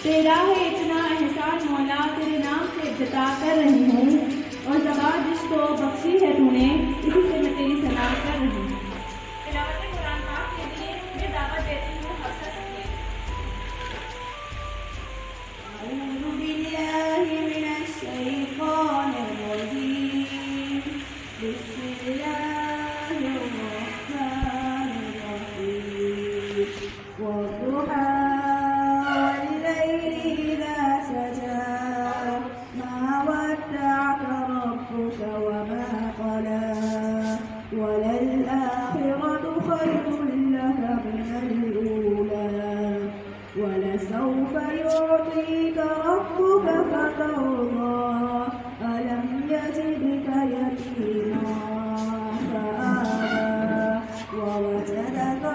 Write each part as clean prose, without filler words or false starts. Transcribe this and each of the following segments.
तेरा है इतना एहसान मौला, तेरे नाम से इब्तिदा कर रही हूँ, और ज़बान जिसको बख्शी है तूने, इसी से मैं तेरी सलाह कर रही हूँ। तिलावत कुरान पाक के लिए मैं दावत देती हूँ हफ्सा से। अऊज़ु बिल्लाहि मिनश शैतानिर रजीम। बिस्मिल्लाहिर रहमानिर रहीम। वद्दुहा वल्लैलि इज़ा सजा। मा वद्दअका रब्बुका वमा क़ला। वलल्आखिरतु खैरुन लका मिनल ऊला। वलसौफ युअतीका रब्बुका फतर्दा। अलम यजिदका यतीमा फआवा। ववजदका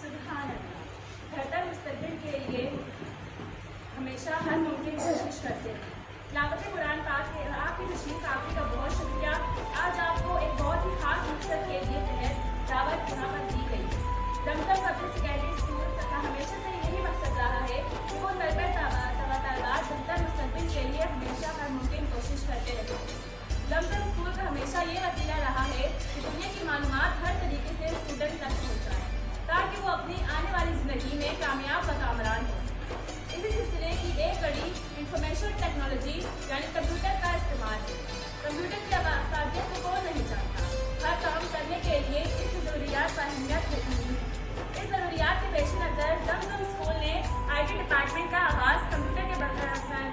सुभान अल्लाह। बेहतर मुस्तकबिल के लिए हमेशा हर मुमकिन कोशिश करते हैं। तिलावत कुरान पाक के आपकी तशरीफ आपकी का बहुत शुक्रिया। आज आपको एक बहुत ही खास मकसद के लिए तहत दावत यहाँ पर दी गई। रमज़ा पब्लिक सेकेंडरी स्कूल का हमेशा से यही मकसद रहा है कि वो तलबात बेहतर मुस्तकबिल के लिए हमेशा हर मुमकिन कोशिश करते रहे। रमज़ा स्कूल का हमेशा ये वसीला रहा है कि दुनिया की मालूमात हर तरीके से स्टूडेंट तक पहुँचाए, ताकि वो अपनी आने वाली ज़िंदगी में कामयाब व कामरान हो। इसी सिलसिले की एक कड़ी इंफॉर्मेशन टेक्नोलॉजी यानी कंप्यूटर का इस्तेमाल है। कंप्यूटर की अफादियत को कौन नहीं जानता। हर काम करने के लिए इसकी ज़रूरियात पर अहमियत होती है। इस ज़रूरियात के पेश नज़र जमजम स्कूल ने IT डिपार्टमेंट का आगाज़ कंप्यूटर के बगैर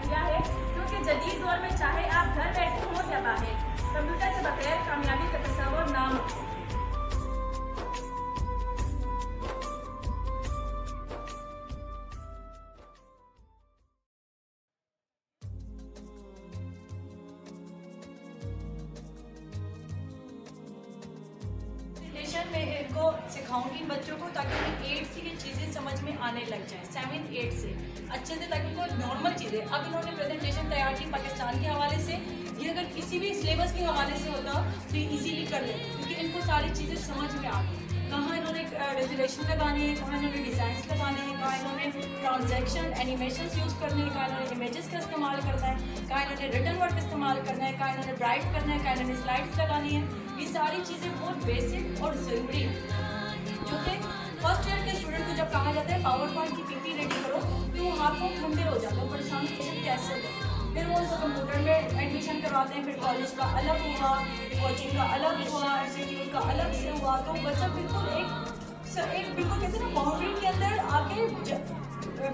किया है, क्योंकि जदीद दौर में चाहे आप घर बैठे हों या बाहर, कंप्यूटर के बगैर कामयाबी का तस्वर नामुमकिन। मैं इनको सिखाऊंगी बच्चों को, ताकि उन्हें 8th की चीज़ें समझ में आने लग जाए 7th 8th से अच्छे से, ताकि उनको नॉर्मल चीज़ें। अब इन्होंने प्रेजेंटेशन तैयार की पाकिस्तान के हवाले से, ये अगर किसी भी सिलेबस के हवाले से होता तो ये इजीली कर लेते, क्योंकि इनको सारी चीज़ें समझ में आ गई। कहाँ इन्होंने रेजोल्यूशन लगाने हैं, कहाँ इन्होंने डिज़ाइंस लगाने हैं, कहाँ इन्होंने ट्रांजैक्शन एनिमेशन यूज़ करने हैं, कहाँ इन्होंने इमेजेस का इस्तेमाल करना है, कहाँ इन्होंने रिटन वर्क इस्तेमाल करना है, कहाँ इन्होंने ब्राइट करना है, कहाँ इन्होंने स्लाइड्स लगानी है। ये सारी चीज़ें बहुत बेसिक और ज़रूरी हैं, जो कि फर्स्ट ईयर के स्टूडेंट को जब कहा जाता है पावर पॉइंट की पीपी रेडी करो, तो वो हाथों ठंडे हो जाते हैं, परेशान कैसे हो। फिर वो उनको कंप्यूटर में एडमिशन करवाते हैं, फिर कॉलेज का अलग हुआ, कोचिंग का अलग हुआ, इंस्टीट्यूट का अलग से हुआ, तो बच्चा बिल्कुल एक बिल्कुल कहते हैं ना बाउंड्री के अंदर आके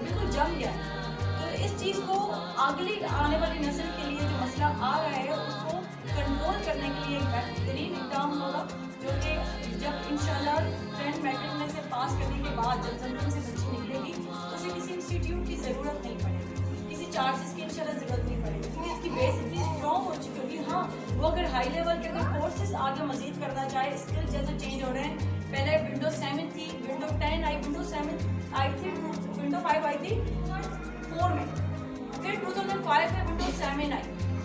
बिल्कुल जम गया। तो इस चीज़ को अगली आने वाली नस्ल के लिए जो मसला आ रहा है उसको कंट्रोल करने के लिए एक बेहतरीन इक़दाम होगा, जो कि जब इंशाल्लाह 10th मैट्रिक में से पास करने के बाद जब जमजम से बच्ची निकलेगी, उसे किसी इंस्टीट्यूट की ज़रूरत नहीं पड़ेगी, किसी चार्जेस की इंशाल्लाह ज़रूरत नहीं पड़ेगी, क्योंकि इसकी बेस इतनी स्ट्रॉन्ग हो चुकी होगी। हाँ, वो अगर हाई लेवल के अगर कोर्सेज आगे मज़ीद करना चाहे, स्किल जैसे चेंज हो रहे हैं, पहले विंडोज 7 थी, विंडो 10 आई, विंडो 7 आई थी, विंडो 5 आई थी 4 में, फिर 2005 में विंडो 7 आई,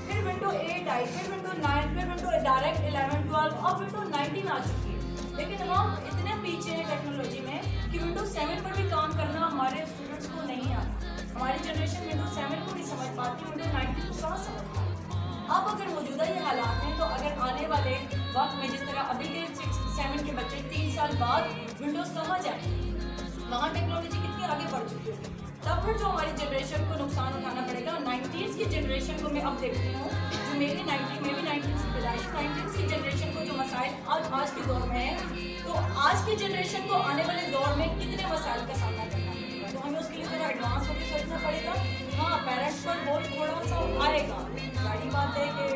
फिर विंडो 8 आई, फिर विंडो 9, फिर विंडो डायरेक्ट 11, 12, अब विंडो 19 आ चुकी है। लेकिन हम इतने पीछे हैं टेक्नोलॉजी में कि विंडो 7 पर भी काम करना हमारे स्टूडेंट्स को नहीं आता। हमारी जनरेशन विंडो 7 को नहीं समझ पाती, विंडो 19 को कहाँ समझ पाती। अब अगर मौजूदा ये हालात हैं, तो अगर आने वाले वक्त में जिस तरह अभी के 6-7 के बच्चे 3 साल बाद विंडोज़ समझ आए, वहाँ टेक्नोलॉजी कितनी आगे बढ़ चुकी होगी, तब फिर जो हमारी जनरेशन को नुकसान उठाना पड़ेगा। 90s की जनरेशन को मैं अब देखती हूँ, जो मेरी 90 में भी 90s की पैदाइश, 90s की जनरेशन को जो मसाइल आज के दौर में है, तो आज की जनरेशन को आने वाले दौर में कितने मसाइल का सामना करना पड़ेगा, तो हमें उसके लिए थोड़ा एडवांस होकर सोचना पड़ेगा। हाँ, पेरेंट्स पर बोझ थोड़ा सा आएगा, सारी बात है कि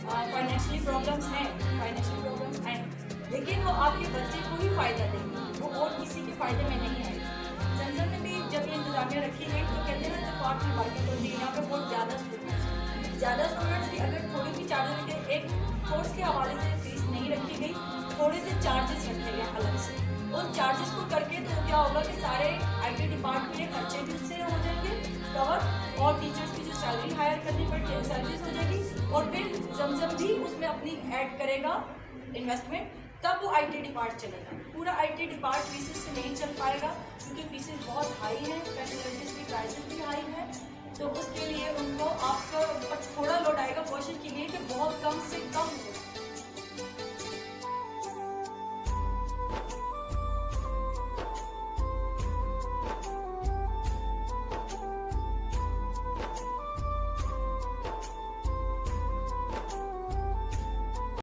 फाइनेंशियली प्रॉब्लम्स हैं, लेकिन वो आपके बच्चे को ही फ़ायदा देंगे, वो और किसी के फ़ायदे में नहीं आएगी। जमजम में भी जब ये इंतजामिया रखी गई तो कहते हैं ना तो कॉट की बरकत होती है। यहाँ पे बहुत ज़्यादा स्टूडेंट्स भी अगर थोड़ी भी चार्जेस रखे, एक कोर्स के हवाले से फीस नहीं रखी गई, थोड़े से चार्जेस रखे गए अलग से। उन चार्जेस को करके तो क्या होगा कि सारे IT डिपार्टमेंट के खर्चे भी उससे हो जाएंगे कवर, और टीचर्स की जो सैलरी हायर करनी पड़ती है सैलरीज हो जाएगी, और फिर जमजम भी उसमें अपनी ऐड करेगा इन्वेस्टमेंट, तब वो IT डिपार्ट चलेगा। पूरा IT डिपार्ट फीसेस से नहीं चल पाएगा क्योंकि फीसेस बहुत हाई हैं, फैसिलिटीज़ की प्राइसेस भी हाई हैं, तो उसके लिए उनको आपका थोड़ा लोड आएगा। कोशिश कीजिए कि बहुत कम से कम